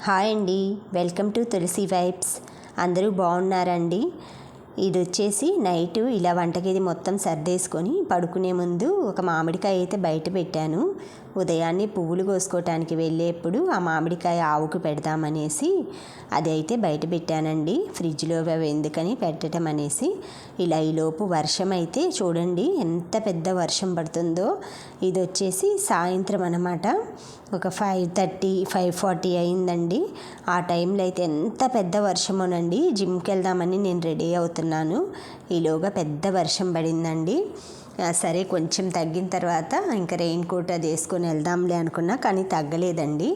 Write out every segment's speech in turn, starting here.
Hi అండి, welcome to Tulasi vibes. అందరూ బాగున్నారండి? ఇది వచ్చేసి నైటు ఇలా వంటగది మొత్తం సర్దేసుకొని పడుకునే ముందు ఒక మామిడికాయ అయితే బయట పెట్టాను. ఉదయాన్నే పువ్వులు కోసుకోవటానికి వెళ్ళేప్పుడు ఆ మామిడికాయ ఆవుకు పెడదామనేసి అది అయితే బయట పెట్టానండి. ఫ్రిడ్జ్లో అవి ఎందుకని పెట్టడం అనేసి. ఇలా ఈలోపు వర్షం అయితే చూడండి ఎంత పెద్ద వర్షం పడుతుందో. ఇది వచ్చేసి సాయంత్రం అన్నమాట. ఒక 5:30 5:40 అయిందండి. ఆ టైంలో అయితే ఎంత పెద్ద వర్షమోనండి. జిమ్కి వెళ్దామని నేను రెడీ అవుతున్నాను. ఈలోగా పెద్ద వర్షం పడిందండి. సరే కొంచెం తగ్గిన తర్వాత ఇంకా రెయిన్ కోట్ అది వేసుకొని వెళ్దాంలే అనుకున్నా, కానీ తగ్గలేదండి.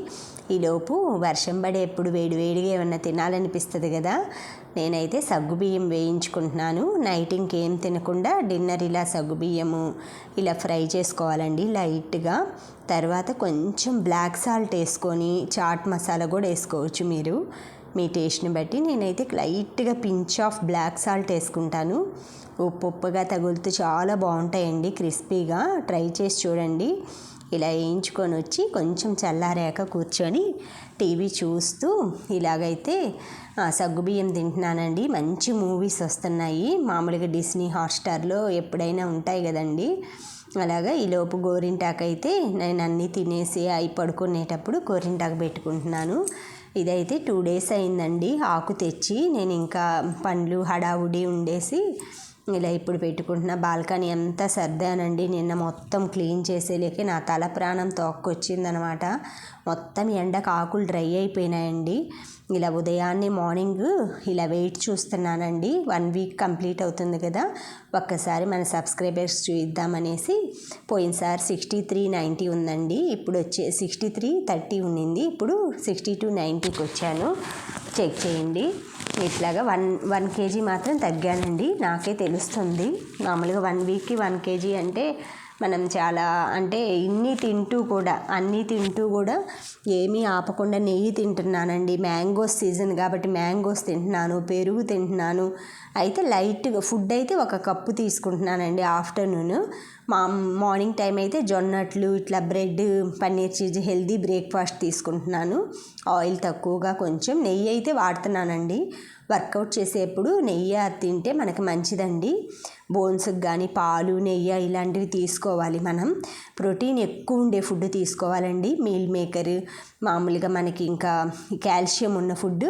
ఈలోపు వర్షం పడే ఎప్పుడు వేడివేడిగా ఏమన్నా తినాలనిపిస్తుంది కదా. నేనైతే సగ్గుబియ్యం వేయించుకుంటున్నాను. నైట్ ఇంకేం తినకుండా డిన్నర్ ఇలా సగ్గుబియ్యము ఇలా ఫ్రై చేసుకోవాలండి లైట్గా. తర్వాత కొంచెం బ్లాక్ సాల్ట్ వేసుకొని చాట్ మసాలా కూడా వేసుకోవచ్చు మీరు మీ టేస్ట్ని బట్టి. నేనైతే లైట్గా పించ్ ఆఫ్ బ్లాక్ సాల్ట్ వేసుకుంటాను. ఉప్పుగా తగులుతూ చాలా బాగుంటాయండి, క్రిస్పీగా. ట్రై చేసి చూడండి. ఇలా వేయించుకొని వచ్చి కొంచెం చల్లారాక కూర్చొని టీవీ చూస్తూ ఇలాగైతే సగ్గుబియ్యం తింటున్నానండి. మంచి మూవీస్ వస్తున్నాయి మామూలుగా డిస్నీ హాట్స్టార్లో ఎప్పుడైనా ఉంటాయి కదండి. అలాగా ఈలోపు గోరింటాకు అయితే నేను అన్నీ తినేసి అవి పడుకునేటప్పుడు గోరింటాకు పెట్టుకుంటున్నాను. ఇదైతే 2 days అయిందండి ఆకు తెచ్చి. నేను ఇంకా పండ్లు హడావుడి ఉండేసి ఇలా ఇప్పుడు పెట్టుకుంటున్నా. బాల్కనీ అంతా సర్దానండి. నిన్న మొత్తం క్లీన్ చేసేలేకే నా తల ప్రాణం తోక్కొచ్చిందనమాట. మొత్తం ఎండకు ఆకులు డ్రై అయిపోయినాయండి. ఇలా ఉదయాన్నే మార్నింగ్ ఇలా వెయిట్ చూస్తున్నానండి. 1 week కంప్లీట్ అవుతుంది కదా. ఒక్కసారి మన సబ్స్క్రైబర్స్ చూద్దామనేసి. పోయినసారి 6390 ఉందండి. ఇప్పుడు వచ్చే 6330 ఉండింది. ఇప్పుడు 6290కి వచ్చాను. చెక్ చేయండి. ఇట్లాగా 1 kg మాత్రం తగ్గానండి. నాకే తెలుస్తుంది. మామూలుగా 1 weekకి 1 kg అంటే మనం చాలా అంటే అన్నీ తింటూ కూడా ఏమీ ఆపకుండా నెయ్యి తింటున్నానండి. మ్యాంగోస్ సీజన్ కాబట్టి మ్యాంగోస్ తింటున్నాను, పెరుగు తింటున్నాను. అయితే లైట్గా ఫుడ్ అయితే 1 కప్పు తీసుకుంటున్నానండి ఆఫ్టర్నూన్. మార్నింగ్ టైం అయితే జొన్నట్లు ఇట్లా bread paneer cheese healthy breakfast తీసుకుంటున్నాను. ఆయిల్ తక్కువగా కొంచెం నెయ్యి అయితే వాడుతున్నానండి. వర్కౌట్ చేసేప్పుడు నెయ్యి తింటే మనకి మంచిదండి. బోన్స్కి కానీ పాలు నెయ్యి ఇలాంటివి తీసుకోవాలి. మనం ప్రోటీన్ ఎక్కువ ఉండే ఫుడ్ తీసుకోవాలండి. మీల్ మేకర్ మామూలుగా మనకి ఇంకా కాల్షియం ఉన్న ఫుడ్,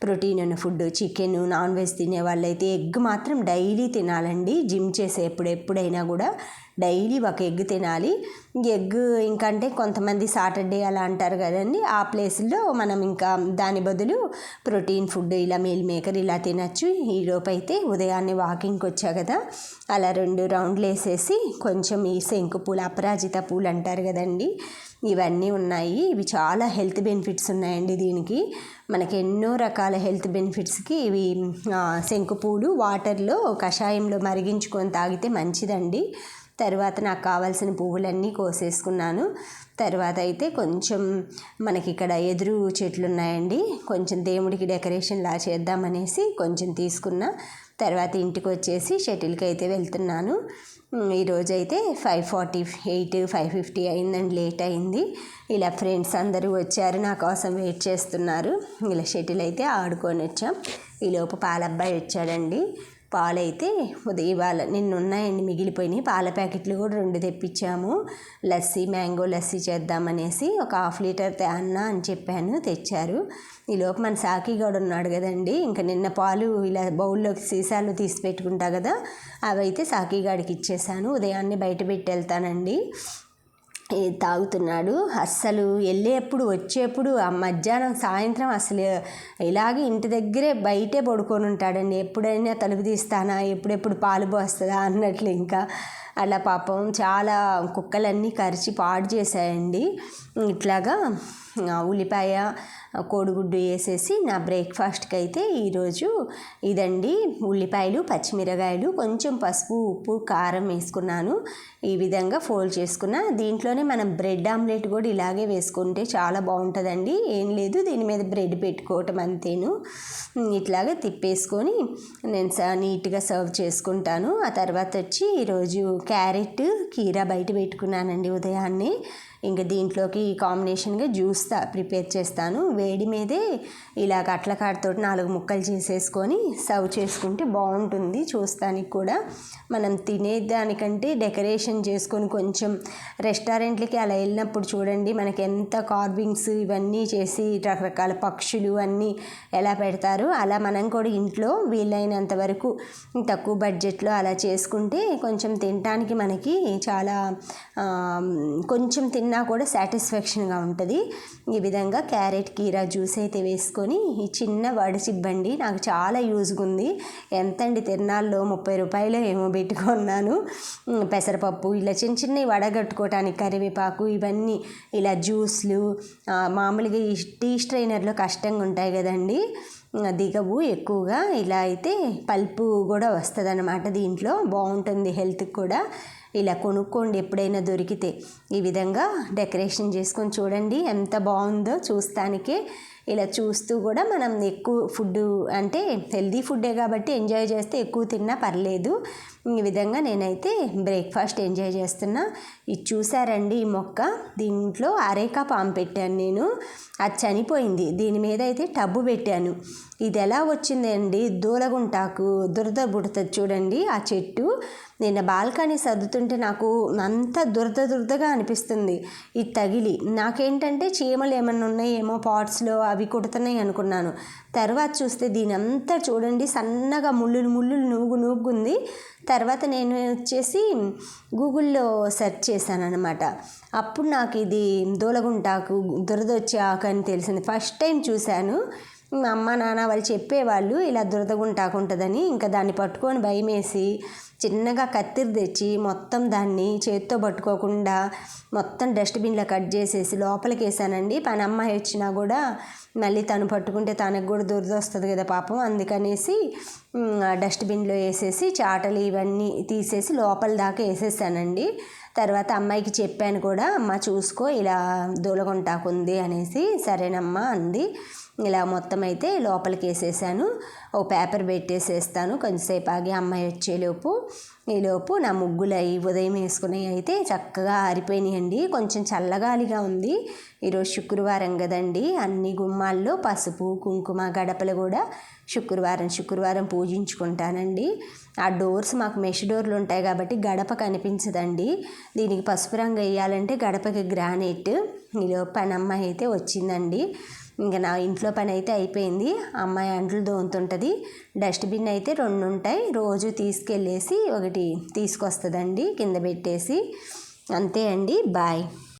ప్రోటీన్ ఉన్న ఫుడ్, చికెన్ నాన్ వెజ్ తినే వాళ్ళైతే ఎగ్ మాత్రం డైలీ తినాలండి. జిమ్ చేసేప్పుడు ఎప్పుడైనా కూడా డైలీ 1 ఎగ్ తినాలి. ఎగ్ ఇంకంటే కొంతమంది సాటర్డే అలా అంటారు కదండి. ఆ ప్లేస్లో మనం ఇంకా దాని బదులు ప్రోటీన్ ఫుడ్ ఇలా మీల్ మేకర్ ఇలా తినచ్చు. ఈలోపు అయితే ఉదయాన్నే వాకింగ్కి వచ్చా కదా, అలా 2 రౌండ్లు వేసేసి కొంచెం ఈ శంకు పూలు అపరాజిత పూలు అంటారు కదండి, ఇవన్నీ ఉన్నాయి. ఇవి చాలా హెల్త్ బెనిఫిట్స్ ఉన్నాయండి. దీనికి మనకి ఎన్నో రకాల హెల్త్ బెనిఫిట్స్కి ఇవి శంకు పూలు వాటర్లో కషాయంలో మరిగించుకొని తాగితే మంచిదండి. తర్వాత నాకు కావాల్సిన పువ్వులన్నీ కోసేసుకున్నాను. తర్వాత అయితే కొంచెం మనకి ఇక్కడ ఎదురు చెట్లు ఉన్నాయండి. కొంచెం దేవుడికి డెకరేషన్లా చేద్దామనేసి కొంచెం తీసుకున్న. తర్వాత ఇంటికి వచ్చేసి షటిల్కి అయితే వెళ్తున్నాను. ఈరోజైతే 5:48 5:50 అయిందండి, లేట్ అయింది. ఇలా ఫ్రెండ్స్ అందరూ వచ్చారు, నా కోసం వెయిట్ చేస్తున్నారు. ఇలా షటిల్ అయితే ఆడుకొని వచ్చాం. ఈలోపు పాలబ్బాయి వచ్చాడండి. పాలైతే ఇవాళ నిన్న ఉన్నాయండి, మిగిలిపోయినాయి. పాల ప్యాకెట్లు కూడా 2 తెప్పించాము. లస్సీ మ్యాంగో లస్సీ చేద్దామనేసి ఒక 1/2 లీటర్ అన్నా అని చెప్పాను, తెచ్చారు. ఈలోపు మన సాకిగాడు ఉన్నాడు కదండి. ఇంకా నిన్న పాలు ఇలా బౌల్లోకి సీసాలు తీసి పెట్టుకుంటా కదా, అవైతే సాకిగాడికి ఇచ్చేసాను. ఉదయాన్నే బయట పెట్టి వెళ్తానండి. తాగుతున్నాడు. అస్సలు వెళ్ళేప్పుడు వచ్చేప్పుడు మధ్యాహ్నం సాయంత్రం అసలు ఇలాగే ఇంటి దగ్గరే బయటే పడుకొని ఉంటాడండి. ఎప్పుడైనా తలుపు తీస్తానా, ఎప్పుడెప్పుడు పాలు పోస్తుందా అన్నట్లు. ఇంకా అలా పాపం చాలా కుక్కలన్నీ కరిచి పాడు చేశాయండి. ఇట్లాగా ఉల్లిపాయ కోడిగుడ్డు వేసేసి నా బ్రేక్ఫాస్ట్కి అయితే ఈరోజు ఇదండి. ఉల్లిపాయలు పచ్చిమిరకాయలు కొంచెం పసుపు ఉప్పు కారం వేసుకున్నాను. ఈ విధంగా ఫోల్డ్ చేసుకున్న. దీంట్లోనే మనం బ్రెడ్ ఆమ్లెట్ కూడా ఇలాగే వేసుకుంటే చాలా బాగుంటుందండి. ఏం లేదు, దీని మీద బ్రెడ్ పెట్టుకోవటం అంతేను. ఇట్లాగే తిప్పేసుకొని నేను నీట్గా సర్వ్ చేసుకుంటాను. ఆ తర్వాత వచ్చి ఈరోజు క్యారెట్ కీరా బయట పెట్టుకున్నానండి ఉదయాన్నే. ఇంకా దీంట్లోకి కాంబినేషన్గా జ్యూస్ ప్రిపేర్ చేస్తాను. వేడి మీదే ఇలా అట్లకాడతో 4 ముక్కలు చేసేసుకొని సర్వ్ చేసుకుంటే బాగుంటుంది. చూస్తానికి కూడా మనం తినేదానికంటే డెకరేషన్ చేసుకొని కొంచెం రెస్టారెంట్లకి అలా వెళ్ళినప్పుడు చూడండి మనకి ఎంత కార్వింగ్స్ ఇవన్నీ చేసి రకరకాల పక్షులు అన్నీ ఎలా పెడతారు, అలా మనం కూడా ఇంట్లో వీలైనంత వరకు తక్కువ బడ్జెట్లో అలా చేసుకుంటే కొంచెం తినటానికి మనకి చాలా కొంచెం తిన్నా కూడా సాటిస్ఫాక్షన్గా ఉంటుంది. ఈ విధంగా క్యారెట్ కీరా జ్యూస్ అయితే వేసుకొని ఈ చిన్న వడచిబ్బండి నాకు చాలా యూజ్గా ఉంది. ఎంతండి తిరునాళ్ళలో 30 రూపాయలు ఏమో పెట్టుకున్నాను. పెసరపప్పు ఇలా చిన్న చిన్నవి వడగట్టుకోవటానికి కరివేపాకు ఇవన్నీ ఇలా జ్యూస్లు మామూలుగా ఈ టీ స్ట్రైనర్లో కష్టంగా ఉంటాయి కదండి, దిగవు ఎక్కువగా. ఇలా అయితే పల్పు కూడా వస్తుంది అన్నమాట, దీంట్లో బాగుంటుంది హెల్త్కి కూడా. ఇలా కొనుక్కోండి ఎప్పుడైనా దొరికితే. ఈ విధంగా డెకరేషన్ చేసుకొని చూడండి ఎంత బాగుందో చూస్తానికే. ఇలా చూస్తూ కూడా మనం ఎక్కువ ఫుడ్ అంటే హెల్దీ ఫుడ్డే కాబట్టి ఎంజాయ్ చేస్తే ఎక్కువ తిన్నా పర్లేదు. ఈ విధంగా నేనైతే బ్రేక్ఫాస్ట్ ఎంజాయ్ చేస్తున్నా. ఇది చూసారండి ఈ మొక్క, దీంట్లో అరేకా పాము పెట్టాను నేను, అది చనిపోయింది. దీని మీద అయితే టబ్బు పెట్టాను. ఇది ఎలా వచ్చింది అండి, దూలగుంటాకు దురద పుడుతుంది చూడండి ఆ చెట్టు. నిన్న బాల్కనీ సర్దుతుంటే నాకు అంత దురదగా అనిపిస్తుంది ఇది తగిలి. నాకేంటంటే చీమలు ఏమన్నా ఉన్నాయేమో పాట్స్లో అవి కుడుతున్నాయి అనుకున్నాను. తర్వాత చూస్తే దీని అంతా చూడండి సన్నగా ముళ్ళులు నూగుంది. తర్వాత నేను వచ్చేసి గూగుల్లో సెర్చ్ చేశాను అనమాట. అప్పుడు నాకు ఇది దూలగుంటాకు దురద వచ్చే ఆకు అని తెలిసింది. ఫస్ట్ టైం చూశాను. మా అమ్మ నాన్న వాళ్ళు చెప్పేవాళ్ళు ఇలా దురదగుంటాకు ఉంటుందని. ఇంకా దాన్ని పట్టుకొని భయమేసి చిన్నగా కత్తిరి తెచ్చి మొత్తం దాన్ని చేతితో పట్టుకోకుండా మొత్తం డస్ట్బిన్లో కట్ చేసేసి లోపలికి వేసానండి. పని అమ్మాయి వచ్చినా కూడా మళ్ళీ తను పట్టుకుంటే తనకు కూడా దురద వస్తుంది కదా పాపం, అందుకనేసి డస్ట్బిన్లో వేసేసి చాటలు ఇవన్నీ తీసేసి లోపల దాకా వేసేసానండి. తర్వాత అమ్మాయికి చెప్పాను కూడా, అమ్మ చూసుకో ఇలా దూలగుంటాకు ఉంది అనేసి. సరేనమ్మా అంది. ఇలా మొత్తం అయితే లోపలికి వేసేసాను. ఓ పేపర్ పెట్టేసేస్తాను కొంచెంసేపు ఆగి అమ్మాయి వచ్చేలోపు. ఈలోపు నా ముగ్గులు అవి ఉదయం వేసుకునేవి అయితే చక్కగా ఆరిపోయినాయండి. కొంచెం చల్లగాలిగా ఉంది. ఈరోజు శుక్రవారం కదండి, అన్ని గుమ్మాల్లో పసుపు కుంకుమ గడపలు కూడా శుక్రవారం పూజించుకుంటానండి. ఆ డోర్స్ మాకు మెష్ డోర్లు ఉంటాయి కాబట్టి గడప కనిపించదండి. దీనికి పసుపు రంగు వేయాలంటే గడపకి గ్రానైట్. ఈలోపు పని అమ్మాయి అయితే వచ్చిందండి. ఇంకా నా ఇంట్లో పని అయితే అయిపోయింది. అమ్మాయి అంట్లు దోముతుంటుంది. డస్ట్బిన్ అయితే 2 ఉంటాయి, రోజు తీసుకెళ్ళేసి ఒకటి తీసుకొస్తుందండి కింద పెట్టేసి. అంతే అండి, బాయ్.